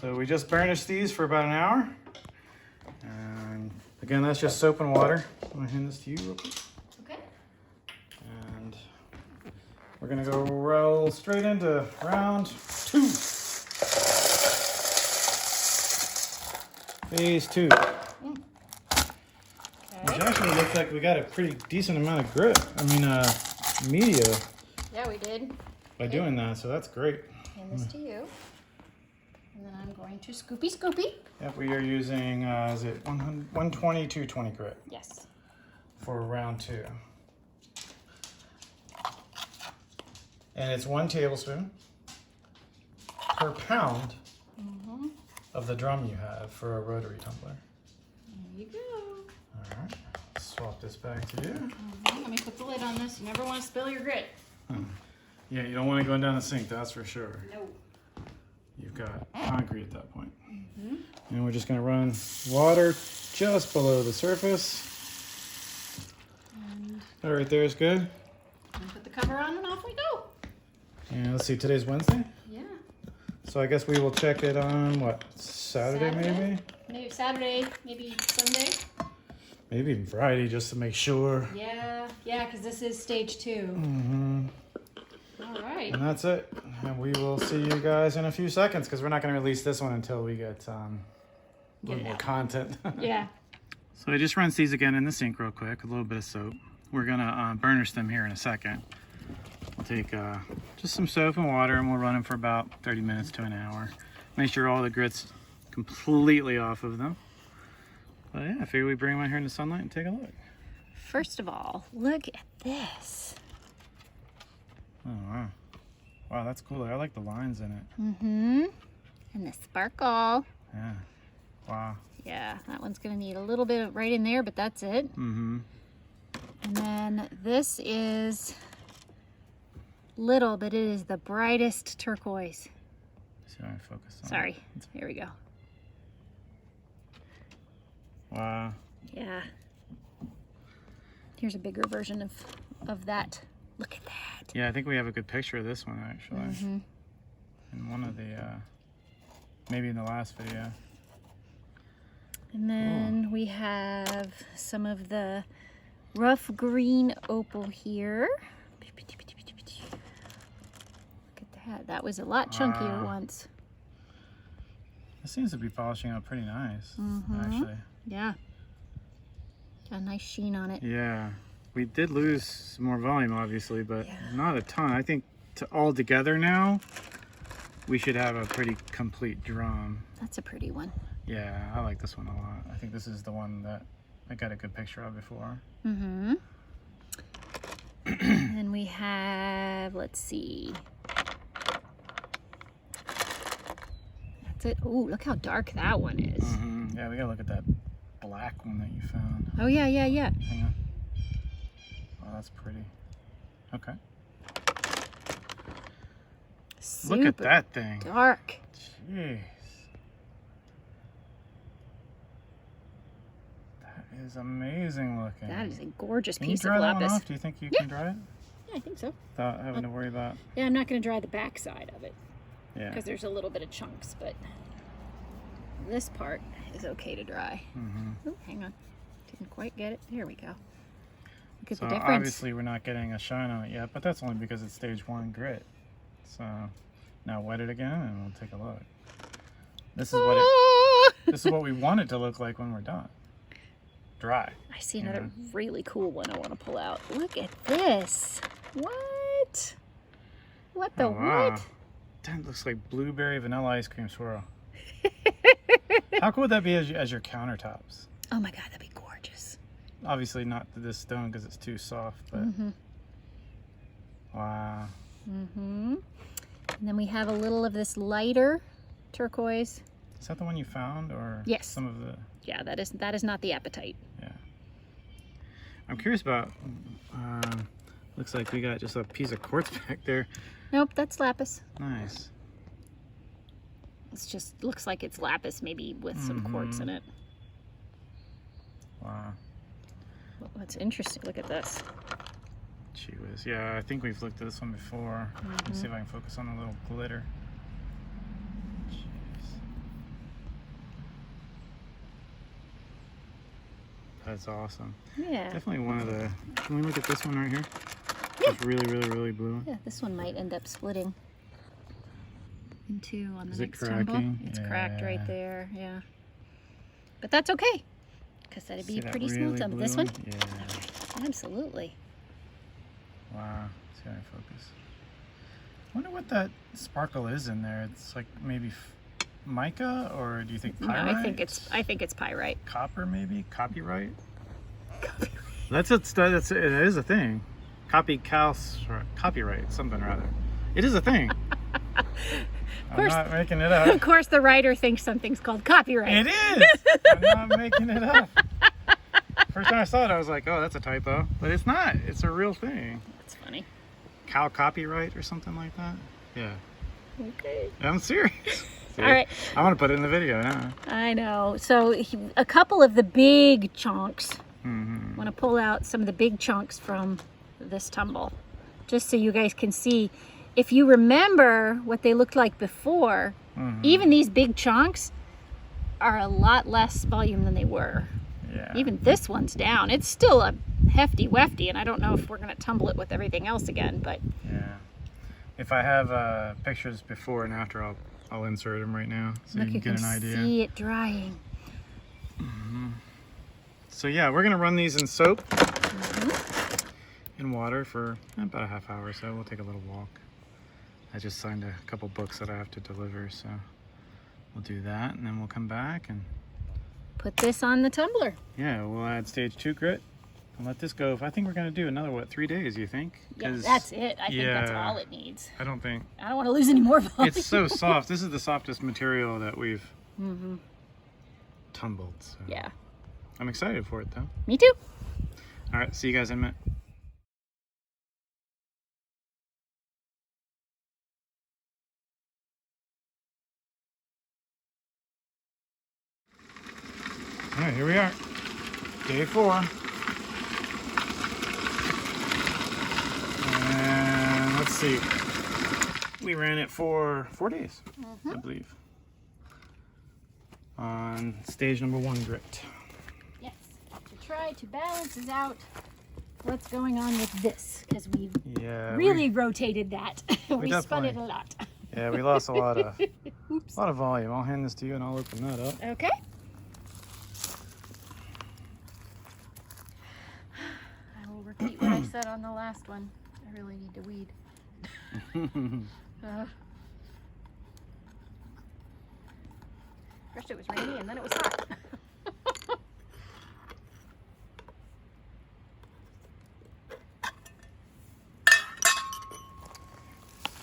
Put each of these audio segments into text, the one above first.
So we just burnished these for about an hour. And again, that's just soap and water. I'm gonna hand this to you real quick. Okay. And we're gonna go roll straight into round 2. Phase 2. Which actually looks like we got a pretty decent amount of grit. I mean, media. Yeah, we did. By doing that, so that's great. Hand this to you. And then I'm going to scoopy. Yep, we are using, is it 120, 220 grit? Yes. For round 2. And it's 1 tablespoon per pound of the drum you have for a rotary tumbler. There you go. All right, swap this back to you. Let me put the lid on this. You never want to spill your grit. Yeah, you don't want it going down the sink, that's for sure. No. You've got concrete at that point. And we're just going to run water just below the surface. And That right there is good. put the cover on and off we go. And let's see, today's Wednesday? Yeah. So I guess we will check it on, what, Saturday maybe? Maybe Saturday, maybe Sunday. Maybe even Friday, just to make sure. Yeah, because this is stage 2. All right. And that's it. And we will see you guys in a few seconds, because we're not going to release this one until we get a little more content. Yeah. So I just rinsed these again in the sink real quick, a little bit of soap. We're going to burnish them here in a second. We'll take just some soap and water, and we'll run them for about 30 minutes to an hour. Make sure all the grit's completely off of them. But yeah, I figure we bring them out here in the sunlight and take a look. First of all, look at this. Oh, wow. Wow, that's cool. I like the lines in it. And the sparkle. Yeah. Wow. Yeah, that one's gonna need a little bit right in there, but that's it. And then this is little, but it is the brightest turquoise. See if I can focus on Sorry, here we go. Wow. Yeah. Here's a bigger version of that. Look at that. Yeah, I think we have a good picture of this one actually. In one of the, maybe in the last video. And then we have some of the rough green opal here. Look at that. That was a lot chunkier once. It seems to be polishing out pretty nice, actually. Yeah. Got a nice sheen on it. Yeah. We did lose some more volume, obviously, but not a ton. I think all together now, we should have a pretty complete drum. That's a pretty one. Yeah, I like this one a lot. I think this is the one that I got a good picture of before. And then we have, let's see. That's it. Ooh, look how dark that one is. Yeah, we gotta look at that black one that you found. Oh, yeah. Hang on. Oh, that's pretty. Okay. Super Look at that thing. dark. Jeez. That is amazing looking. That is a gorgeous Can you piece dry of that one lapis. off? Do you think you can dry it? Yeah, I think so. Without having to worry about... Yeah, I'm not going to dry the back side of it Yeah. because there's a little bit of chunks, but this part is okay to dry. Oh, hang on. Didn't quite get it. There we go. Look at So the difference. obviously we're not getting a shine on it yet, but that's only because it's stage 1 grit. So now wet it again and we'll take a look. This is what this is what we want it to look like when we're done. Dry. I see another really cool one I want to pull out. Look at this. What? What the what? That looks like blueberry vanilla ice cream swirl. How cool would that be as your countertops? Oh my god, that'd be gorgeous. Obviously not this stone because it's too soft, but wow. And then we have a little of this lighter turquoise. Is that the one you found, or Yes. some of the? Yeah, that is not the Apatite. Yeah. I'm curious about. Looks like we got just a piece of quartz back there. Nope, that's lapis. Nice. It's just looks like it's lapis, maybe with some quartz in it. Wow. What's interesting? Look at this. Gee whiz. Yeah, I think we've looked at this one before. Let me see if I can focus on the little glitter. Jeez. That's awesome. Yeah. Definitely one of the... Can we look at this one right here? Yeah. It's really, really, really blue. Yeah, this one might end up splitting in two on the Is it next tumble. cracking? It's cracked Yeah. right there, yeah. But that's okay, because that'd be See a that pretty really smooth tumble. This blue one? Yeah. Okay, absolutely. Wow. See how I focus. I wonder what that sparkle is in there. It's like maybe mica, or do you think pyrite? No, I think it's pyrite. Copper, maybe? Copyright? That's it is a thing. Copyright, something or other. It is a thing. I'm not making it up. Of course, the writer thinks something's called copyright. It is! I'm not making it up. First time I saw it, I was like, oh, that's a typo. But it's not. It's a real thing. That's funny. Cow copyright or something like that? Yeah. Okay. I'm serious. See? All right. I want to put it in the video now. I know. So a couple of the big chunks. Mm-hmm. I want to pull out some of the big chunks from this tumble, just so you guys can see. If you remember what they looked like before, even these big chunks are a lot less volume than they were. Yeah. Even this one's down. It's still a hefty wefty, and I don't know if we're going to tumble it with everything else again, but Yeah. If I have pictures before and after, I'll insert them right now so look, you can get an idea. See it drying. So yeah, we're gonna run these in soap and water for about a half hour or so. We'll take a little walk. I just signed a couple books that I have to deliver, so we'll do that, and then we'll come back and Put this on the tumbler. yeah, we'll add stage 2 grit and let this go. I think we're gonna do another 3 days. You think? Yeah, 'Cause that's it. I think that's yeah. all it needs. I don't think I don't want to lose any more volume. it's so soft. This is the softest material that we've tumbled. So. Yeah. I'm excited for it though. Me too. All right, see you guys in a minute. All right, here we are. Day 4. And let's see. We ran it for 4 days, I believe. On stage number 1 grit. Yes. To try to balance out what's going on with this, because we've really rotated that. We spun it a lot. Yeah, we lost a lot of volume. I'll hand this to you and I'll open that up. Okay. I will repeat what I said on the last one. I really need to weed. First it was rainy and then it was hot.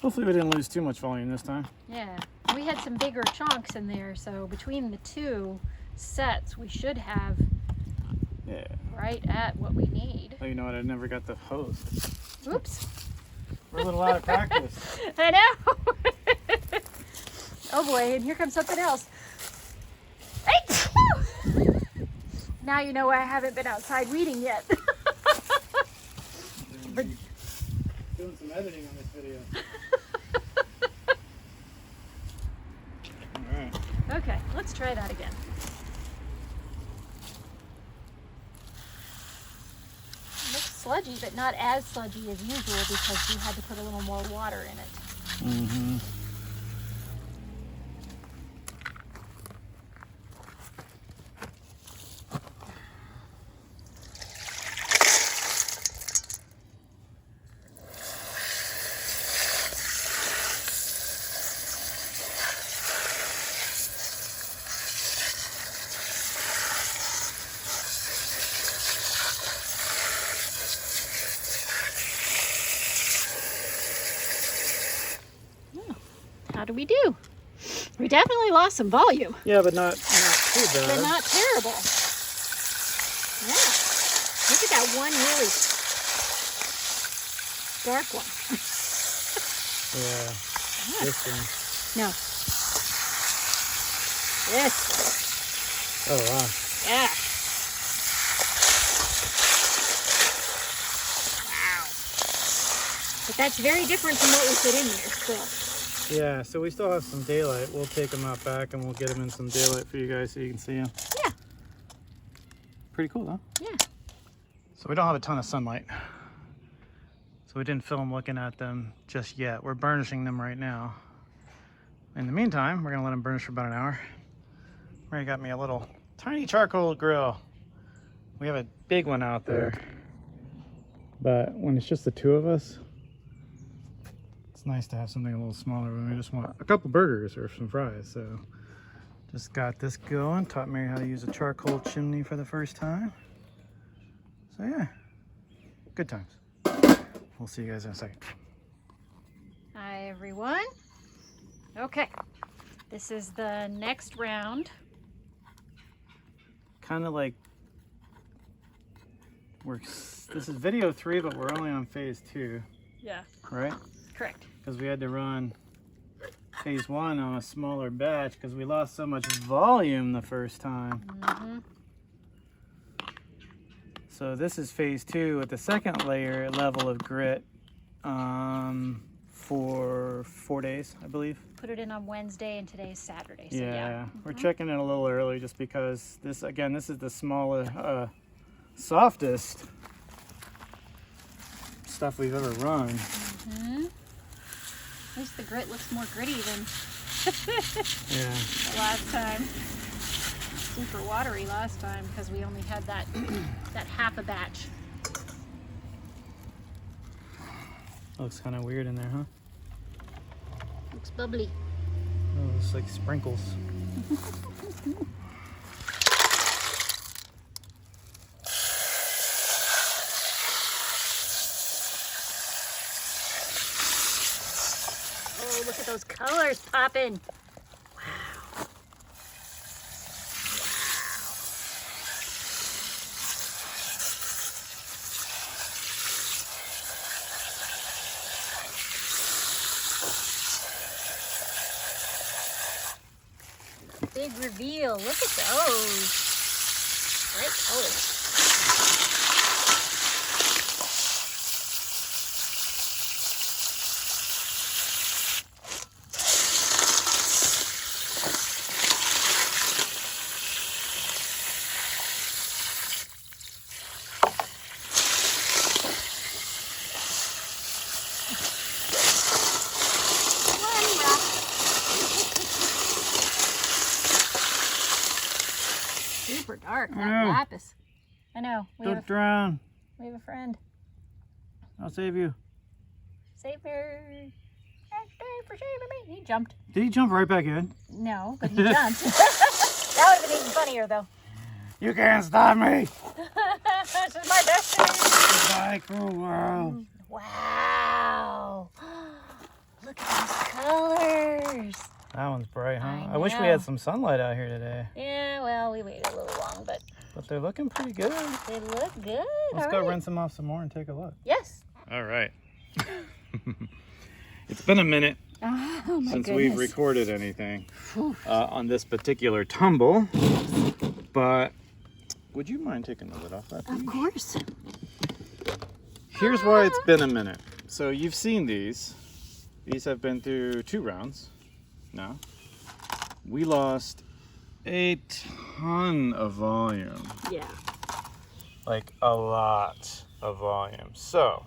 Hopefully we didn't lose too much volume this time. Yeah, we had some bigger chunks in there, so between the 2 sets we should have right at what we need. Oh, you know what? I never got the hose. Oops. We're a little out of practice. I know. Oh boy, and here comes something else. Hey! Now you know why I haven't been outside weeding yet. Doing some editing on this video. All right. Okay, let's try that again. It looks sludgy, but not as sludgy as usual because we had to put a little more water in it. Mm-hmm. How do we do? We definitely lost some volume. Yeah, but not too bad. But not terrible. Yeah. Look at that one really dark one. Yeah. This one. No. This. Oh, wow. Yeah. Wow. But that's very different from what we put in there still. Yeah, so we still have some daylight. We'll take them out back and we'll get them in some daylight for you guys so you can see them. Yeah. pretty cool, huh? Yeah. So we don't have a ton of sunlight. So we didn't film looking at them just yet. We're burnishing them right now. In the meantime, we're gonna let them burnish for about an hour. Mary got me a little tiny charcoal grill. We have a big one out there. But when it's just the two of us, it's nice to have something a little smaller when we just want a couple burgers or some fries. So just got this going. Taught Mary how to use a charcoal chimney for the first time. So yeah, good times. We'll see you guys in a second. Hi everyone. Okay, this is the next round. Kind of like this is video 3, but we're only on phase 2. Yeah. Right? Correct. Because we had to run phase 1 on a smaller batch because we lost so much volume the first time. Mm-hmm. So this is phase 2 with the second level of grit for 4 days, I believe. Put it in on Wednesday and today's Saturday. So Yeah, Mm-hmm. we're checking it a little early just because this is the smaller, softest stuff we've ever run. Mm-hmm. At least the grit looks more gritty than Yeah. the last time. Super watery last time because we only had that that half a batch. Looks kind of weird in there, huh? Looks bubbly. Oh, it's like sprinkles. Oh, look at those colors popping. Big reveal. Look at those. Bright colors. Super dark, that know. lapis. I know. Don't drown. We have a friend. I'll save you. Save her. Thank you for saving me. He jumped. Did he jump right back in? No, but he jumped. That would have been even funnier, though. You can't stop me. This is my destiny. Goodbye, cruel world. Wow. Look at those colors. That one's bright, huh? I I wish we know. had some sunlight out here today. Yeah, well, we waited a little long, but But they're looking pretty good. they look good. Let's All go right. rinse them off some more and take a look. Yes. All right. It's been a minute Oh, my since goodness. we've recorded anything Whew. on this particular tumble. But would you mind taking the lid off that? Of course. Here's why it's been a minute. So you've seen these. These have been through 2 rounds now. We lost a ton of volume. Yeah. Like a lot of volume. So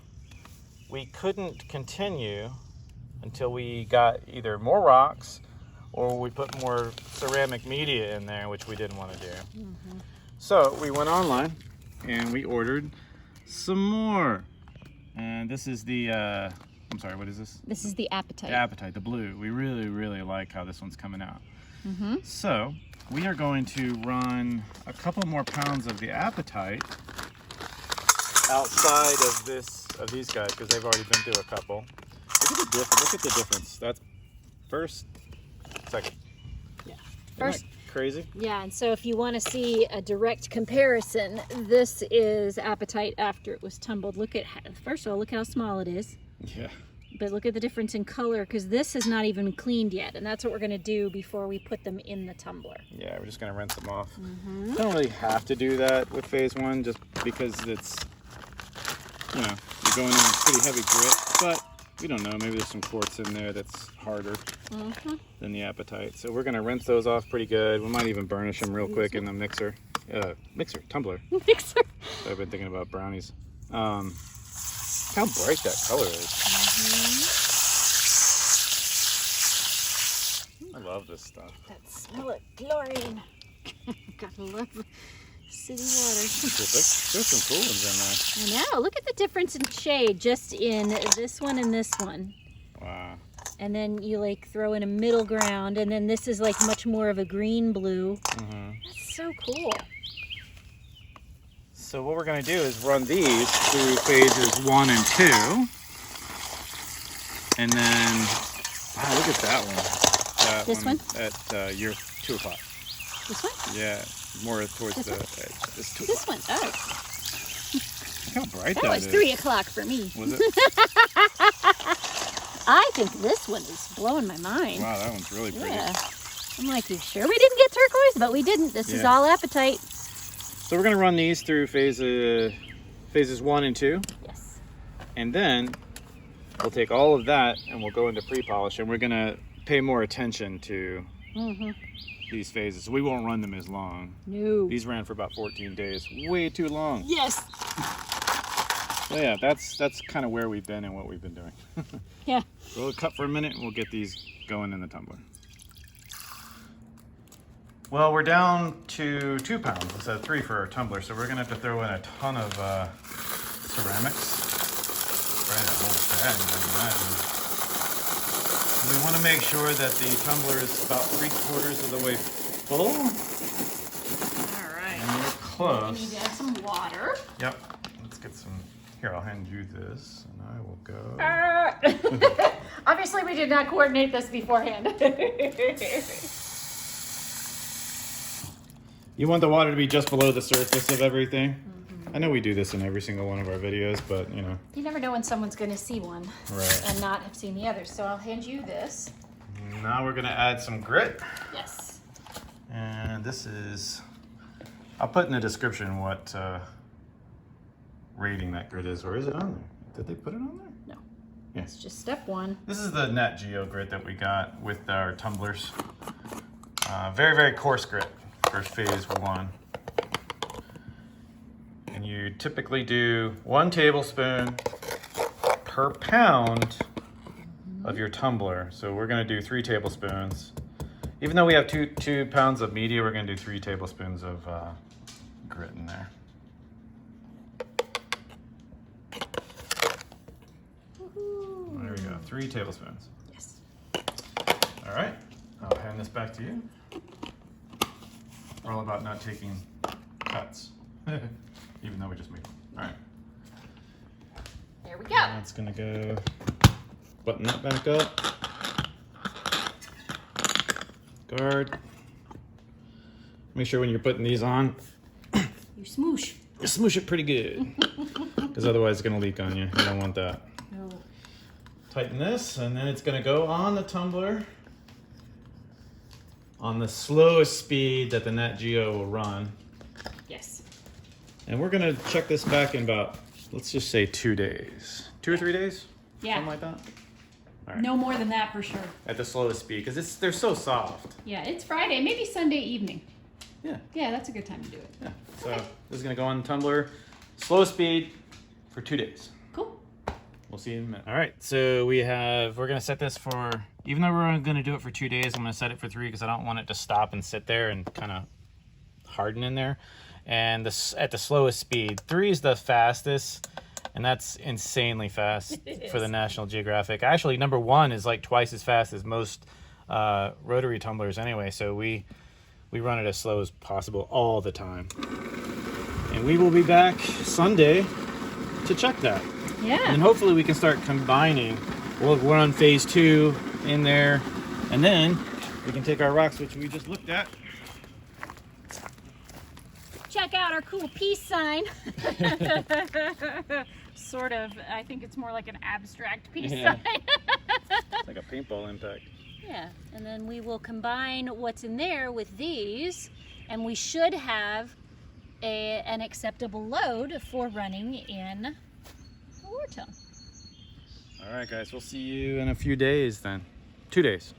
we couldn't continue until we got either more rocks or we put more ceramic media in there, which we didn't want to do. Mm-hmm. So we went online and we ordered some more. And this is the, I'm sorry, what is this? This is the Apatite. The Apatite, the blue. We really, really like how this one's coming out. Mm-hmm. So we are going to run a couple more pounds of the Apatite outside of these guys because they've already been through a couple. Look at the difference. That's first, second. Yeah. Isn't First. that crazy? Yeah, and so if you want to see a direct comparison, this is Apatite after it was tumbled. Look at, first of all, look how small it is. Yeah. But look at the difference in color because this is not even cleaned yet. And that's what we're going to do before we put them in the tumbler. Yeah, we're just going to rinse them off. Mm-hmm. Don't really have to do that with phase 1 just because it's, you know, you're going in with pretty heavy grit. But we don't know, maybe there's some quartz in there that's harder than the Apatite. So we're going to rinse those off pretty good. We might even burnish them real quick in the mixer tumbler. Mixer. I've been thinking about brownies. How bright that color is. I love this stuff. That smell of chlorine. Gotta love city water. There's some cool ones in there. I know. Look at the difference in shade just in this one and this one. Wow. And then you like throw in a middle ground, and then this is like much more of a green blue. That's so cool. So what we're going to do is run these through phases 1 and 2. And then, wow, look at that one. This one? At year 2 o'clock. This one? Yeah, more towards the edge. This one. Oh. Look how bright That that was is. 3 o'clock for me. Was it? I think this one is blowing my mind. Wow, that one's really pretty. Yeah. I'm like, you sure we didn't get turquoise? But we didn't. This is all apatite. So we're going to run these through phases 1 and 2. Yes. And then we'll take all of that and we'll go into pre-polish, and we're going to pay more attention to these phases. We won't run them as long. No. These ran for about 14 days. Way too long. Yes. So yeah, that's kind of where we've been and what we've been doing. Yeah. So we'll cut for a minute and we'll get these going in the tumbler. Well, we're down to 2 pounds instead of 3 for our tumbler, so we're gonna have to throw in a ton of ceramics. Probably that whole bag, I imagine. We want to make sure that the tumbler is about 3/4 of the way full. All right. And we're close. We need to add some water. Yep. Let's get some. Here, I'll hand you this, and I will go. Obviously, we did not coordinate this beforehand. You want the water to be just below the surface of everything. I know we do this in every single one of our videos, but you know. You never know when someone's going to see one Right. and not have seen the others. So I'll hand you this. Now we're gonna add some grit. Yes. And this is, I'll put in the description what rating that grit is, or is it on there? Did they put it on there? No. Yeah. It's just step 1. This is the Net Geo grit that we got with our tumblers. Very, very coarse grit for phase 1. And you typically do 1 tablespoon per pound of your tumbler. So we're gonna do 3 tablespoons. Even though we have 2 pounds of media, we're gonna do 3 tablespoons of grit in there. There we go, 3 tablespoons. Yes. All right, I'll hand this back to you. We're all about not taking cuts, even though we just made them. All right. There we go. That's gonna go, button that back up. Guard. Make sure when you're putting these on, You smoosh. you smoosh it pretty good, because otherwise it's gonna leak on you. You don't want that. No. Tighten this, and then it's gonna go on the tumbler on the slowest speed that the Nat Geo will run. Yes. And we're gonna check this back in about, let's just say 2 days. 2 or 3 days? Yeah. Something like that? All right. No more than that for sure. At the slowest speed, because they're so soft. Yeah, it's Friday, maybe Sunday evening. Yeah. Yeah, that's a good time to do it. Yeah. So this is gonna go on the tumbler, slow speed for 2 days. Cool. We'll see you in a minute. All right, so we're gonna set this for, even though we're gonna do it for 2 days, I'm gonna set it for 3 because I don't want it to stop and sit there and kind of harden in there. And this at the slowest speed, 3 is the fastest, and that's insanely fast for the National Geographic. Actually, number 1 is like twice as fast as most rotary tumblers anyway, so we run it as slow as possible all the time. And we will be back Sunday to check that. Yeah. And hopefully we can start combining. We'll run phase 2 in there, and then we can take our rocks, which we just looked at. Check out our cool peace sign. Sort of. I think it's more like an abstract peace sign. It's like a paintball impact. Yeah. And then we will combine what's in there with these, and we should have an acceptable load for running in a war tone. All right, guys, we'll see you in a few days then. 2 days.